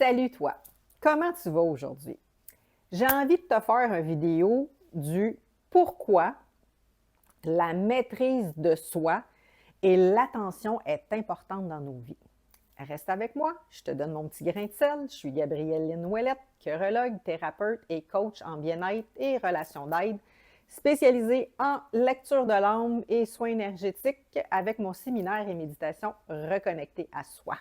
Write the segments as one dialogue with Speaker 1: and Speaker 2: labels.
Speaker 1: Salut toi! Comment tu vas aujourd'hui? J'ai envie de te faire une vidéo du pourquoi la maîtrise de soi et l'attention est importante dans nos vies. Reste avec moi, je te donne mon petit grain de sel. Je suis Gabrielle Lynn Ouellette, chirurgienne, thérapeute et coach en bien-être et relations d'aide, spécialisée en lecture de l'âme et soins énergétiques avec mon séminaire et méditation Reconnecter à soi.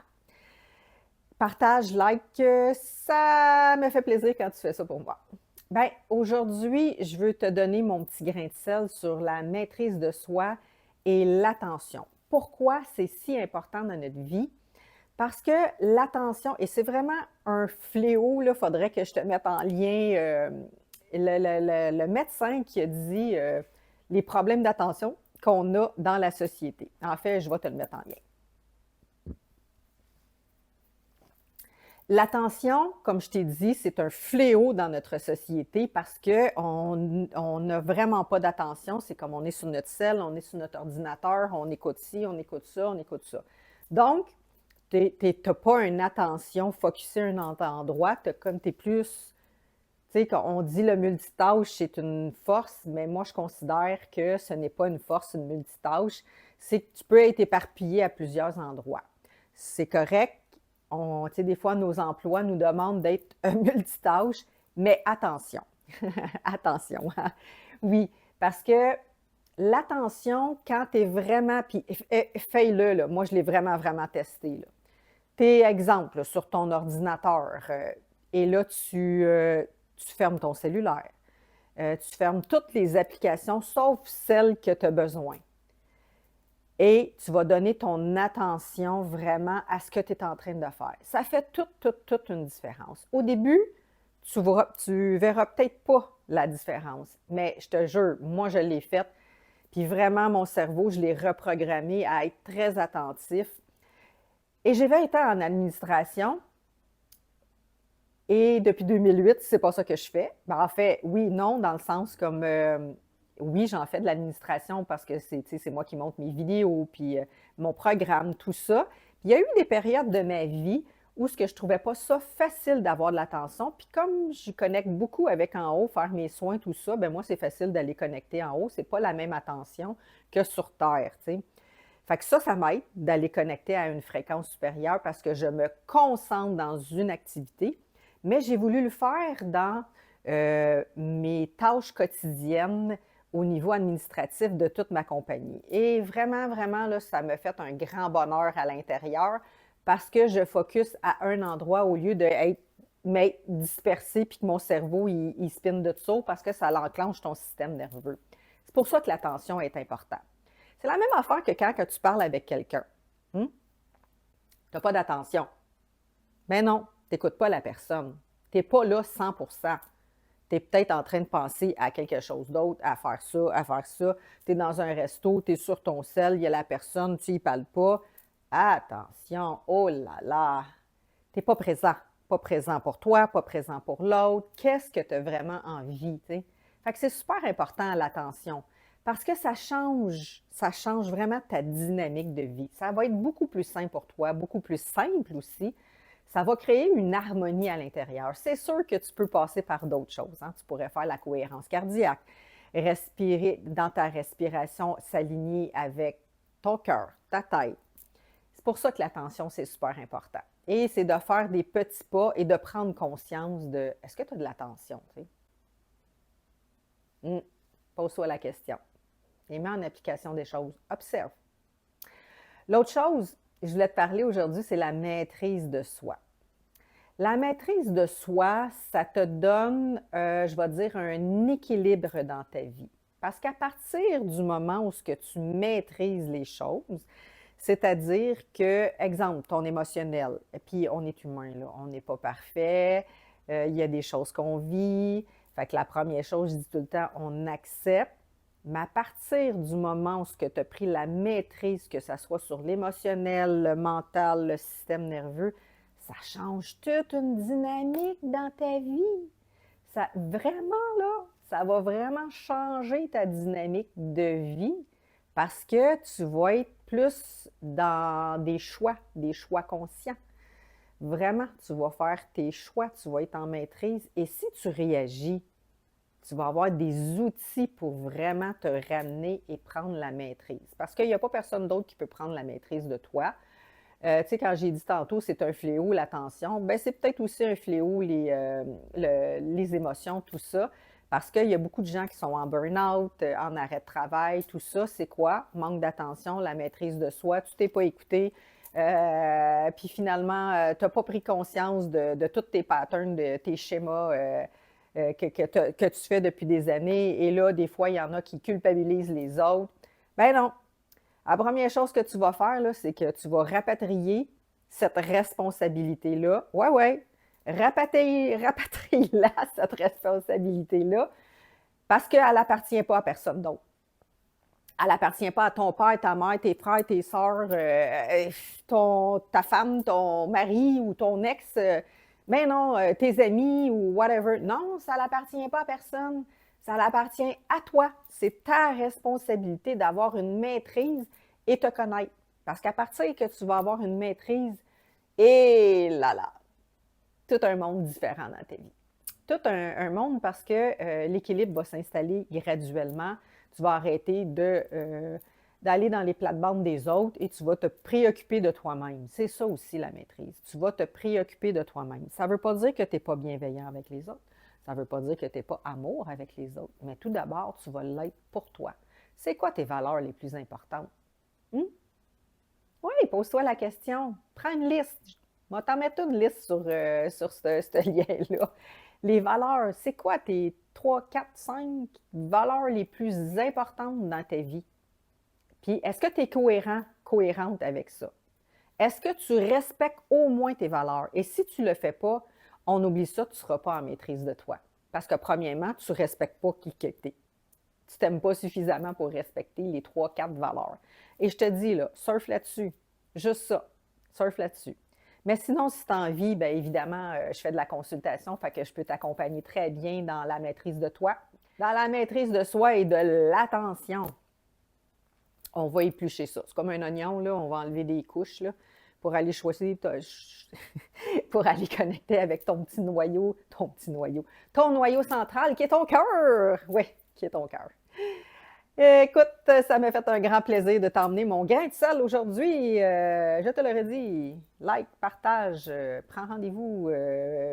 Speaker 1: Partage, like, ça me fait plaisir quand tu fais ça pour moi. Bien, aujourd'hui, je veux te donner mon petit grain de sel sur la maîtrise de soi et l'attention. Pourquoi c'est si important dans notre vie? Parce que l'attention, et c'est vraiment un fléau, il faudrait que je te mette en lien le médecin qui a dit les problèmes d'attention qu'on a dans la société. En fait, je vais te le mettre en lien. L'attention, comme je t'ai dit, c'est un fléau dans notre société parce qu'on n'a vraiment pas d'attention. C'est comme on est sur notre cell, on est sur notre ordinateur, on écoute ci, on écoute ça, on écoute ça. Donc, tu n'as pas une attention focusée à un endroit, tu es plus, tu sais, quand on dit le multitâche, c'est une force, mais moi, je considère que ce n'est pas une force, une multitâche. C'est que tu peux être éparpillé à plusieurs endroits. C'est correct. Des fois, nos emplois nous demandent d'être un multitâche, mais attention, attention, hein. Oui, parce que l'attention, quand tu es vraiment, puis fais-le, là, moi je l'ai vraiment, vraiment testé. Tu es, exemple, là, sur ton ordinateur, et là, tu fermes ton cellulaire, tu fermes toutes les applications, sauf celles que tu as besoin. Et tu vas donner ton attention vraiment à ce que tu es en train de faire. Ça fait toute une différence. Au début, tu verras peut-être pas la différence, mais je te jure, moi, je l'ai faite. Puis vraiment, mon cerveau, je l'ai reprogrammé à être très attentif. Et j'ai 20 ans en administration. Et depuis 2008, c'est pas ça que je fais. Ben, en fait, oui, non, dans le sens comme oui, j'en fais de l'administration parce que c'est moi qui monte mes vidéos, puis mon programme, tout ça. Puis il y a eu des périodes de ma vie où ce que je trouvais pas ça facile d'avoir de l'attention. Puis comme je connecte beaucoup avec en haut, faire mes soins, tout ça, ben moi, c'est facile d'aller connecter en haut. C'est pas la même attention que sur Terre, tu sais. Fait que ça m'aide d'aller connecter à une fréquence supérieure parce que je me concentre dans une activité. Mais j'ai voulu le faire dans mes tâches quotidiennes au niveau administratif de toute ma compagnie. Et vraiment, vraiment, là, ça me fait un grand bonheur à l'intérieur parce que je focus à un endroit au lieu d'être dispersé puis que mon cerveau, il spinne de tout ça parce que ça l'enclenche ton système nerveux. C'est pour ça que l'attention est importante. C'est la même affaire que quand tu parles avec quelqu'un. Tu n'as pas d'attention. Mais non, tu n'écoutes pas la personne. Tu n'es pas là 100%. Tu es peut-être en train de penser à quelque chose d'autre, à faire ça, à faire ça. Tu es dans un resto, tu es sur ton sel, il y a la personne, tu n'y parles pas. Attention, oh là là, tu n'es pas présent. Pas présent pour toi, pas présent pour l'autre. Qu'est-ce que tu as vraiment envie, tu sais? Fait que c'est super important l'attention parce que ça change vraiment ta dynamique de vie. Ça va être beaucoup plus simple pour toi, beaucoup plus simple aussi. Ça va créer une harmonie à l'intérieur. C'est sûr que tu peux passer par d'autres choses, hein. Tu pourrais faire la cohérence cardiaque, respirer dans ta respiration, s'aligner avec ton cœur, ta tête. C'est pour ça que l'attention, c'est super important. Et c'est de faire des petits pas et de prendre conscience de est-ce que tu as de l'attention? Tu sais? Pose-toi la question. Et mets en application des choses. Observe. L'autre chose, je voulais te parler aujourd'hui, c'est la maîtrise de soi. La maîtrise de soi, ça te donne, je vais dire, un équilibre dans ta vie. Parce qu'à partir du moment où ce que tu maîtrises les choses, c'est-à-dire que, exemple, ton émotionnel, et puis on est humain, là, on n'est pas parfait, il y a des choses qu'on vit, fait que la première chose, je dis tout le temps, on accepte, mais à partir du moment où tu as pris la maîtrise, que ce soit sur l'émotionnel, le mental, le système nerveux, ça change toute une dynamique dans ta vie. Ça, vraiment, là, ça va vraiment changer ta dynamique de vie parce que tu vas être plus dans des choix conscients. Vraiment, tu vas faire tes choix, tu vas être en maîtrise. Et si tu réagis, tu vas avoir des outils pour vraiment te ramener et prendre la maîtrise. Parce qu'il n'y a pas personne d'autre qui peut prendre la maîtrise de toi. Tu sais, quand j'ai dit tantôt, c'est un fléau, l'attention, ben c'est peut-être aussi un fléau, les émotions, tout ça. Parce qu'il y a beaucoup de gens qui sont en burn-out, en arrêt de travail, tout ça. C'est quoi? Manque d'attention, la maîtrise de soi. Tu t'es pas écouté. Puis finalement, tu n'as pas pris conscience de tous tes patterns, de tes schémas que tu fais depuis des années. Et là, des fois, il y en a qui culpabilisent les autres. Ben non, la première chose que tu vas faire, là, c'est que tu vas rapatrier cette responsabilité-là. Ouais, ouais. Rapatrie-la, cette responsabilité-là, parce qu'elle n'appartient pas à personne d'autre. Elle n'appartient pas à ton père, ta mère, tes frères, tes sœurs, ta femme, ton mari ou ton ex. Mais non, tes amis ou whatever. Non, ça n'appartient pas à personne. Ça l'appartient à toi. C'est ta responsabilité d'avoir une maîtrise et te connaître. Parce qu'à partir que tu vas avoir une maîtrise, et là, tout un monde différent dans ta vie. Tout un monde parce que l'équilibre va s'installer graduellement. Tu vas arrêter d'aller dans les plates-bandes des autres et tu vas te préoccuper de toi-même. C'est ça aussi la maîtrise. Tu vas te préoccuper de toi-même. Ça ne veut pas dire que tu n'es pas bienveillant avec les autres. Ça ne veut pas dire que tu n'es pas amour avec les autres. Mais tout d'abord, tu vas l'être pour toi. C'est quoi tes valeurs les plus importantes? Hmm? Oui, pose-toi la question. Prends une liste. Je vais t'en mettre une liste sur ce lien-là. Les valeurs, c'est quoi tes 3, 4, 5 valeurs les plus importantes dans ta vie? Puis, est-ce que tu es cohérente avec ça? Est-ce que tu respectes au moins tes valeurs? Et si tu ne le fais pas, on oublie ça, tu ne seras pas en maîtrise de toi. Parce que, premièrement, tu ne respectes pas qui que tu es. Tu t'aimes pas suffisamment pour respecter les 3, 4 valeurs. Et je te dis, là, surfe là-dessus. Juste ça. Surfe là-dessus. Mais sinon, si tu as envie, bien évidemment, je fais de la consultation, fait que je peux t'accompagner très bien dans la maîtrise de toi. Dans la maîtrise de soi et de l'attention. On va éplucher ça. C'est comme un oignon, là, on va enlever des couches, là, pour aller choisir, pour aller connecter avec ton noyau central qui est ton cœur. Oui, qui est ton cœur. Écoute, ça m'a fait un grand plaisir de t'emmener mon grain de sel aujourd'hui. Je te l'aurais dit, like, partage, prends rendez-vous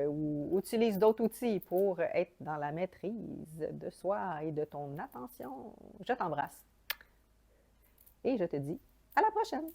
Speaker 1: ou utilise d'autres outils pour être dans la maîtrise de soi et de ton attention. Je t'embrasse et je te dis à la prochaine.